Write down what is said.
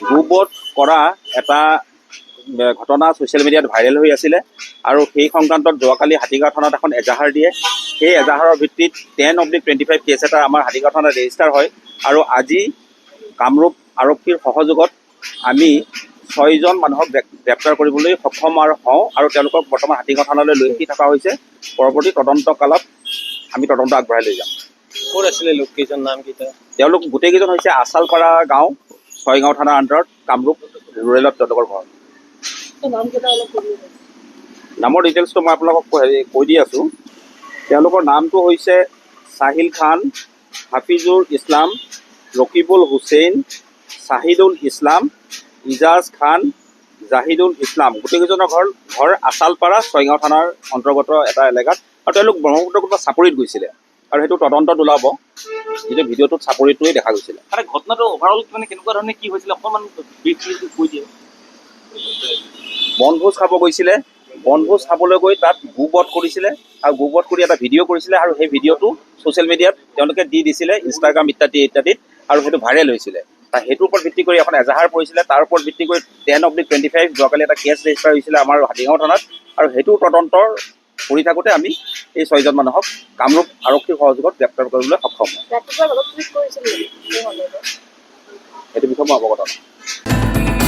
গ্ৰুপত কৰা এটা ঘটনা ছ'চিয়েল মিডিয়াত ভাইৰেল হৈ আছিলে আৰু সেই সংক্ৰান্তত যোৱাকালি হাতীগাঁও থানাত এখন এজাহাৰ দিয়ে। সেই এজাহাৰৰ ভিত্তিত 10/25 কেছ এটা আমাৰ হাতীগাঁও থানাত ৰেজিষ্টাৰ হয় আৰু আজি কামৰূপ আৰক্ষীৰ সহযোগত আমি 6জন মানুহক গ্ৰেপ্তাৰ কৰিবলৈ সক্ষম হওঁ আৰু তেওঁলোকক বৰ্তমান হাতীগাঁও থানালৈ লৈ আহি থকা হৈছে। পৰৱৰ্তী তদন্ত কালত আমি তদন্ত আগবঢ়াই লৈ যাম। ক'ত আছিলে লোককেইজন, নাম কেইটা? তেওঁলোক গোটেইকেইজন হৈছে আছালপাৰা গাঁও, ছয়গাঁও থানাৰ আণ্ডাৰত, কামৰূপ ৰুৰেলত তেওঁলোকৰ ঘৰ। নামৰ ডিটেইলছটো মই আপোনালোকক কৈ দি আছোঁ। তেওঁলোকৰ নামটো হৈছে চাহিল খান, হাফিজুল ইছলাম, ৰকিবুল হুছেইন, শ্বাহিদুল ইছলাম, ইজাজ খান, জাহিদুল ইছলাম। গোটেইকেইজনৰ ঘৰ আছালপাৰা, ছয়গাঁও থানাৰ অন্তৰ্গত এটা এলেকাত আৰু তেওঁলোক ব্ৰহ্মপুত্ৰ কোনোবা চাপৰিত গৈছিলে আৰু সেইটো তদন্তত ওলাব। যিটো ভিডিঅ'টোত চাপৰিটোৱেই দেখা গৈছিলে। মানে ঘটনাটো অভাৰঅল মানে কেনেকুৱা ধৰণে কি হৈছিলে অকণমান কৈ দিয়ে। বনভোজ খাব গৈছিলে, বনভোজ খাবলৈ গৈ তাত গোবধ কৰিছিলে আৰু গোবধ কৰি এটা ভিডিঅ' কৰিছিলে আৰু সেই ভিডিঅ'টো ছ'চিয়েল মিডিয়াত তেওঁলোকে দি দিছিলে, ইনষ্টাগ্ৰাম ইত্যাদিত আৰু সেইটো ভাইৰেল হৈছিলে। সেইটোৰ ওপৰত ভিত্তি কৰি এখন এজাহাৰ পৰিছিলে। তাৰ ওপৰত ভিত্তি কৰি 10/25 যোৱাকালি এটা কেছ ৰেজিষ্টাৰ হৈছিলে আমাৰ হাতীগাঁও থানাত আৰু সেইটো তদন্তৰ কৰি থাকোঁতে আমি এই 6জন মানুহক কামৰূপ আৰক্ষীৰ সহযোগত গ্ৰেপ্তাৰ কৰিবলৈ সক্ষম হওঁ। সেইটো বিষয়ে মই অৱগত নহয়।